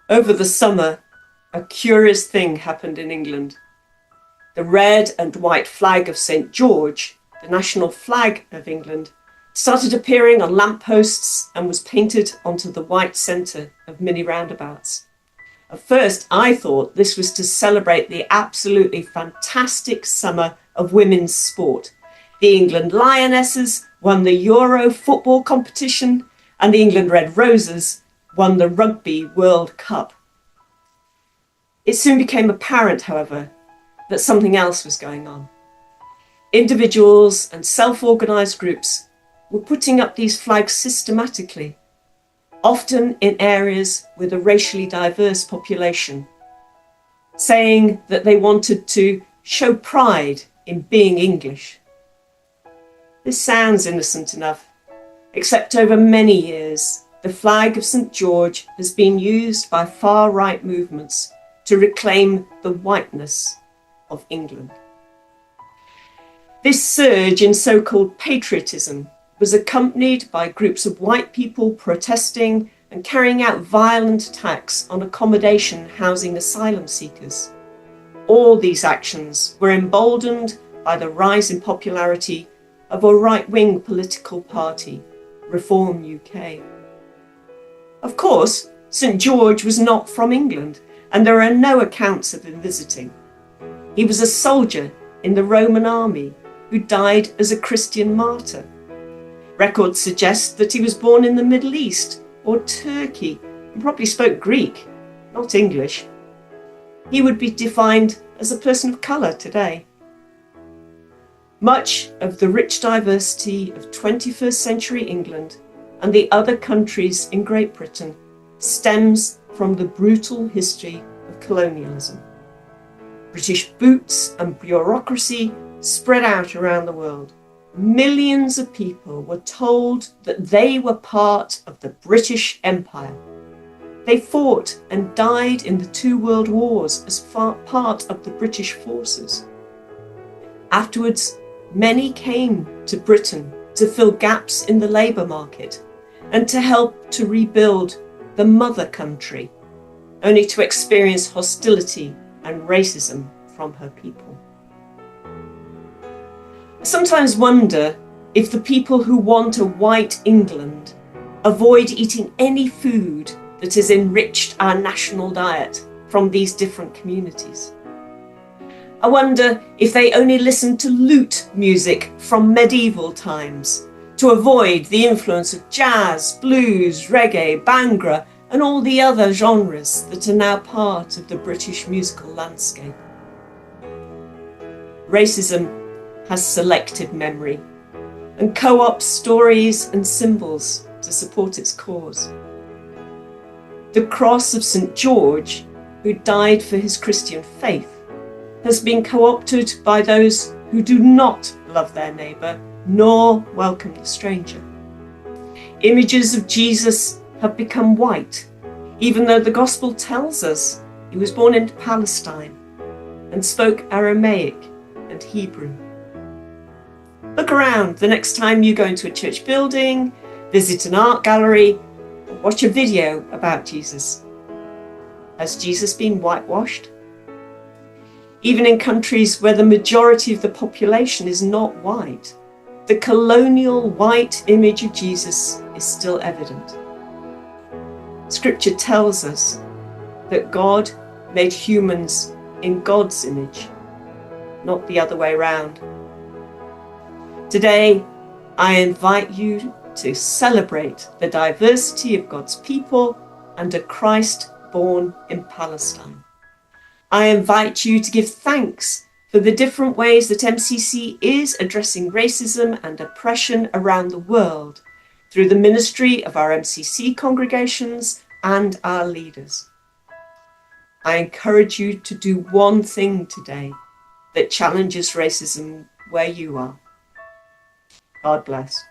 Over the summer, a curious thing happened in England. The red and white flag of St. George, the national flag of England, started appearing on lampposts and was painted onto the white centre of mini roundabouts. At first, I thought this was to celebrate the absolutely fantastic summer of women's sport. The England Lionesses won the Euro football competition, and the England Red Roses won the Rugby World Cup. It soon became apparent, however, that something else was going on. Individuals and self-organised groups were putting up these flags systematically, often in areas with a racially diverse population, saying that they wanted to show pride in being English. This sounds innocent enough, except over many years, the flag of St. George has been used by far-right movements to reclaim the whiteness of England. This surge in so-called patriotism was accompanied by groups of white people protesting and carrying out violent attacks on accommodation housing asylum seekers. All these actions were emboldened by the rise in popularity of a right-wing political party, Reform UK. Of course, St. George was not from England, and there are no accounts of him visiting. He was a soldier in the Roman army who died as a Christian martyr. Records suggest that he was born in the Middle East or Turkey and probably spoke Greek, not English. He would be defined as a person of colour today. Much of the rich diversity of 21st century England and the other countries in Great Britain stems from the brutal history of colonialism. British boots and bureaucracy spread out around the world. Millions of people were told that they were part of the British Empire. They fought and died in the two world wars as part of the British forces. Afterwards, many came to Britain to fill gaps in the labour market and to help to rebuild the mother country, only to experience hostility and racism from her people. I sometimes wonder if the people who want a white England avoid eating any food that has enriched our national diet from these different communities. I wonder if they only listen to lute music from medieval times to avoid the influence of jazz, blues, reggae, bhangra, and all the other genres that are now part of the British musical landscape. Racism has selective memory and co-opts stories and symbols to support its cause. The cross of St. George, who died for his Christian faith, has been co-opted by those who do not love their neighbour nor welcome the stranger. Images of Jesus have become white, even though the Gospel tells us he was born in Palestine and spoke Aramaic and Hebrew. Look around the next time you go into a church building, visit an art gallery, or watch a video about Jesus. Has Jesus been whitewashed? Even in countries where the majority of the population is not white, the colonial white image of Jesus is still evident. Scripture tells us that God made humans in God's image, not the other way around. Today, I invite you to celebrate the diversity of God's people and a Christ born in Palestine. I invite you to give thanks for the different ways that MCC is addressing racism and oppression around the world through the ministry of our MCC congregations and our leaders. I encourage you to do one thing today that challenges racism where you are. God bless.